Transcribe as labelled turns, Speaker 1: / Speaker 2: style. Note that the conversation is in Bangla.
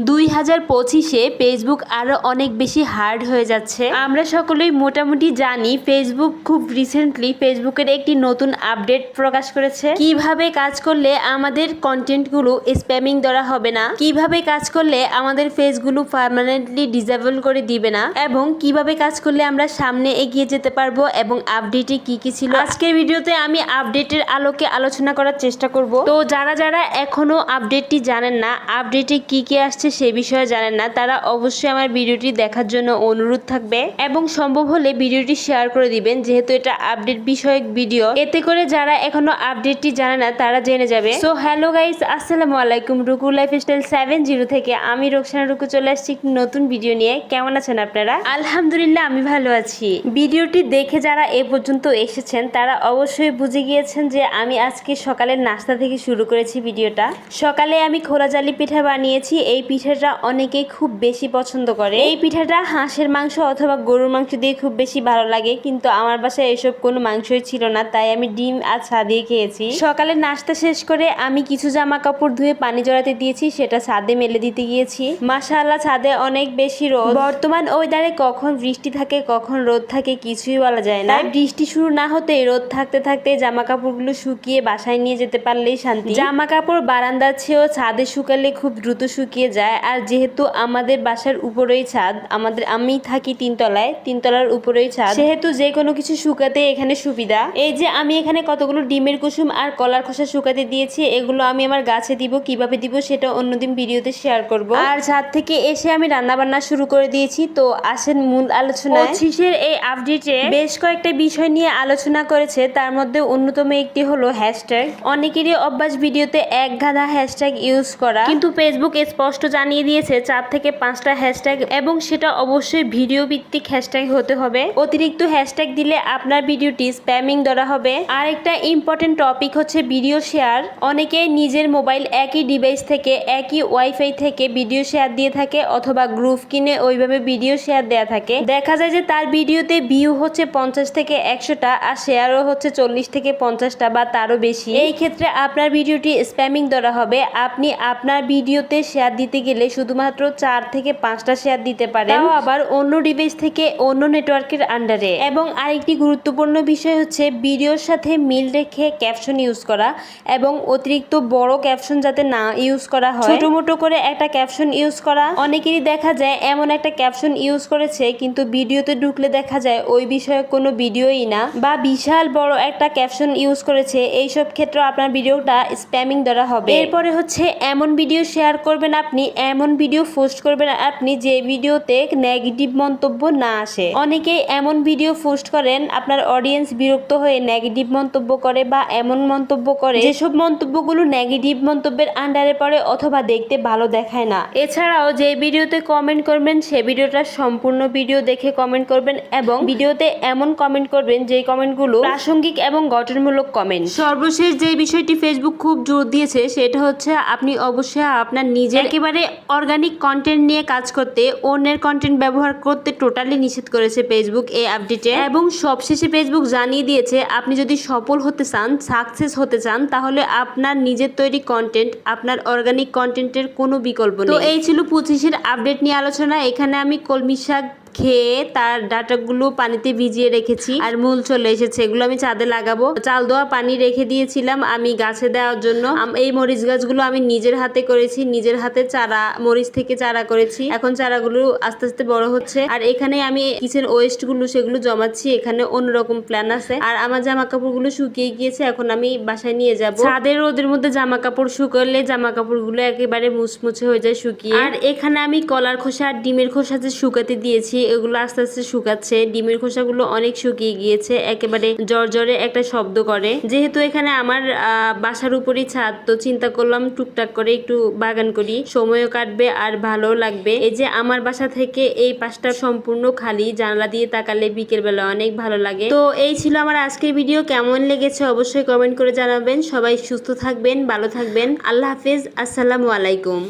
Speaker 1: 2025-এ ফেসবুক আরো অনেক বেশি হার্ড হয়ে যাচ্ছে। আমরা সকলেই মোটামুটি জানি ফেসবুক খুব রিসেন্টলি ফেসবুকের একটি নতুন আপডেট প্রকাশ করেছে। কিভাবে কাজ করলে আমাদের কন্টেন্টগুলো স্প্যামিং ধরা হবে না, কিভাবে কাজ করলে আমাদের ফেসগুলো পার্মানেন্টলি ডিসেবল করে দিবে না, এবং কিভাবে কাজ করলে আমরা সামনে এগিয়ে যেতে পারবো এবং আপডেটে কি কি ছিল। আজকের ভিডিওতে আমি আপডেটের আলোকে আলোচনা করার চেষ্টা করব। তো যারা যারা এখনো আপডেটটি জানেন না, আপডেটে কি কি আসছে সে বিষয়ে জানেন না, তারা অবশ্যই আমার ভিডিওটি দেখার জন্য অনুরোধ থাকবে এবং সম্ভব হলে ভিডিওটি শেয়ার করে দিবেন, যেহেতু এটা আপডেট বিষয়ক ভিডিও। এতে করে যারা এখনো আপডেটটি জানে না তারা জেনে যাবে। সো হ্যালো গাইস, আসসালামু আলাইকুম। রুকু লাইফস্টাইল 70 থেকে আমি রোকসানা রুকু চলে আসছি নতুন ভিডিও নিয়ে। কেমন আছেন আপনারা? আলহামদুলিল্লাহ আমি ভালো আছি। ভিডিওটি দেখে যারা এ পর্যন্ত এসেছেন তারা অবশ্যই বুঝে গিয়েছেন যে আমি আজকে সকালের নাস্তা থেকে শুরু করেছি ভিডিওটা। সকালে আমি খোলা জালি পিঠা বানিয়েছি। এই পিঠাটা অনেকেই খুব বেশি পছন্দ করে। এই পিঠাটা হাঁসের মাংস অথবা গরুর মাংস দিয়ে খুব বেশি ভালো লাগে, কিন্তু আমার বাসায় এসব কোনো মাংসই ছিল না, তাই আমি ডিম আর চা দিয়ে খেয়েছি। সকালে নাস্তা শেষ করে আমি কিছু জামা কাপড় ধুয়ে পানি জড়াতে দিয়েছি, সেটা ছাদে মেলে দিতে গিয়েছি। মাশাআল্লাহ, ছাদে অনেক বেশি রোদ। বর্তমান ওয়েদারে কখন বৃষ্টি থাকে কখন রোদ থাকে কিছুই বলা যায় না। বৃষ্টি শুরু না হতে রোদ থাকতে থাকতে জামা কাপড়গুলো শুকিয়ে বাসায় নিয়ে যেতে পারলেই শান্তি। জামা কাপড় বারান্দার চেয়েও ছাদে শুকালে খুব দ্রুত শুকিয়ে যায়। আর যেহেতু আমাদের বাসার উপরেই ছাদ, আমি থাকি তিনতলার উপরেই ছাদ, সেহেতু যে কোনো কিছু শুকাতে এখানে সুবিধা। এই যে আমি এখানে কতগুলো ডিমের কুসুম আর কলার খোসা শুকাতে দিয়েছি, এগুলো আমি আমার গাছে দিব। কিভাবে দিব সেটা অন্যদিন ভিডিওতে শেয়ার করব। আর ছাদ থেকে এসে আমি রান্না বান্না শুরু করে দিয়েছি। তো আসেন মূল আলোচনায়। 25-এর এই আপডেটে বেশ কয়েকটা বিষয় নিয়ে আলোচনা করেছে, তার মধ্যে অন্যতম একটি হলো হ্যাশট্যাগ। অনেকেরই অভ্যাস ভিডিওতে এক গাদা হ্যাশট্যাগ ইউজ করা, কিন্তু ফেসবুক স্পষ্ট জানিয়ে দিয়েছে 4 থেকে 5টা হ্যাশট্যাগ, এবং সেটা অবশ্যই ভিডিও ভিত্তিক হ্যাশট্যাগ হতে হবে। অতিরিক্ত হ্যাশট্যাগ দিলে আপনার ভিডিওটি স্প্যামিং ধরা হবে। আর একটা ইম্পর্টেন্ট টপিক হচ্ছে ভিডিও শেয়ার। অনেকেই নিজের মোবাইল একই ডিভাইস থেকে একই ওয়াইফাই থেকে ভিডিও শেয়ার দিয়ে থাকে, অথবা গ্রুপ কিনে ওইভাবে ভিডিও শেয়ার দেয়া থাকে। দেখা যায় যে তার ভিডিওতে ভিউ হচ্ছে 50 থেকে 100টা, আর শেয়ারও হচ্ছে 40 থেকে 50টা বা তারও বেশি। এই ক্ষেত্রে আপনার ভিডিওটি স্প্যামিং ধরা হবে। আপনি আপনার ভিডিওতে শেয়ার দিতে গেলে শুধুমাত্র 4 থেকে 5টা শেয়ার দিতে পারেন, তাও আবার অন্য ডিভাইস থেকে অন্য নেটওয়ার্কের আন্ডারে। এবং আরেকটি গুরুত্বপূর্ণ বিষয় হচ্ছে ভিডিওর সাথে মিল রেখে ক্যাপশন ইউজ করা, এবং অতিরিক্ত বড় ক্যাপশন যাতে না ইউজ করা হয়, ছোট মোটো করে একটা ক্যাপশন ইউজ করা। অনেকেরই দেখা যায় এমন একটা ক্যাপশন ইউজ করেছে, কিন্তু ভিডিওতে ঢুকলে দেখা যায় ওই বিষয়ে কোনো ভিডিওই না, বা বিশাল বড় একটা ক্যাপশন ইউজ করেছে। এইসব ক্ষেত্রে আপনার ভিডিওটা স্প্যামিং ধরা হবে। এরপরে হচ্ছে এমন ভিডিও শেয়ার করবেন আপনি, এমন ভিডিও পোস্ট করবেন আপনি যে ভিডিওতে নেগেটিভ মন্তব্য না আসে। অনেকেই এমন ভিডিও পোস্ট করেন আপনার অডিয়েন্স বিরক্ত হয়ে নেগেটিভ মন্তব্য করে, বা এমন মন্তব্য করে যেসব মন্তব্যগুলো নেগেটিভ মন্তব্যের আন্ডারে পড়ে অথবা দেখতে ভালো দেখায় না। এছাড়াও যে ভিডিওতে কমেন্ট করবেন সে ভিডিওটা সম্পূর্ণ ভিডিও দেখে কমেন্ট করবেন, এবং ভিডিওতে এমন কমেন্ট করবেন যে কমেন্টগুলো প্রাসঙ্গিক এবং গঠনমূলক কমেন্ট। সর্বশেষ যে বিষয়টি ফেসবুক খুব জোর দিয়েছে সেটা হচ্ছে আপনি অবশ্যই আপনার নিজের একেবারে অর্গানিক কন্টেন্ট নিয়ে কাজ করতে, অন্যের কন্টেন্ট ব্যবহার করতে টোটালি নিষেধ করেছে ফেসবুক এই আপডেটে। এবং সবশেষে ফেসবুক জানিয়ে দিয়েছে আপনি যদি সফল হতে চান, সাকসেস হতে চান, তাহলে আপনার নিজের তৈরি কন্টেন্ট, আপনার অর্গানিক কন্টেন্টের কোনো বিকল্প নেই। তো এই ছিল 25-এর আপডেট নিয়ে আলোচনা। এখানে আমি কলমি শাক খেয়ে তার ডাটাগুলো পানিতে ভিজিয়ে রেখেছি, আর মূল চলে এসেছে, এগুলো আমি ছাদে লাগাবো। চাল দেওয়া পানি রেখে দিয়েছিলাম আমি গাছে দেওয়ার জন্য। এই মরিচ গাছগুলো আমি নিজের হাতে করেছি, নিজের হাতে চারা, মরিচ থেকে চারা করেছি। এখন চারাগুলো আস্তে আস্তে বড় হচ্ছে। আর এখানে আমি কিচেন ওয়েস্ট গুলো সেগুলো জমাচ্ছি। এখানে অন্যরকম প্ল্যান আছে। আর আমার জামা কাপড়গুলো শুকিয়ে গিয়েছে, এখন আমি বাসায় নিয়ে যাব। ছাদের রোদের মধ্যে জামা কাপড় শুকালে জামা কাপড়গুলো একেবারে মুচমুচে হয়ে যায় শুকিয়ে। আর এখানে আমি কলার খোসা আর ডিমের খোসা যে শুকাতে দিয়েছি, এগুলো আস্তে আস্তে শুকাচ্ছে। ডিমের খোসাগুলো অনেক শুকিয়ে গিয়েছে, একেবারে জর্জরে একটা শব্দ করে। যেহেতু এখানে আমার বাসার উপরই ছাদ, তো চিন্তা করলাম টুকটাক করে একটু বাগান করি, সময়ও কাটবে আর ভালো লাগবে। এই যে আমার বাসা থেকে এই পাশটা সম্পূর্ণ খালি, জানলা দিয়ে তাকালে বিকেল বেলা অনেক ভালো লাগে। তো এই ছিল আমার আজকের ভিডিও। কেমন লেগেছে অবশ্যই কমেন্ট করে জানাবেন। সবাই সুস্থ থাকবেন, ভালো থাকবেন। আল্লাহ হাফেজ, আসসালামু আলাইকুম।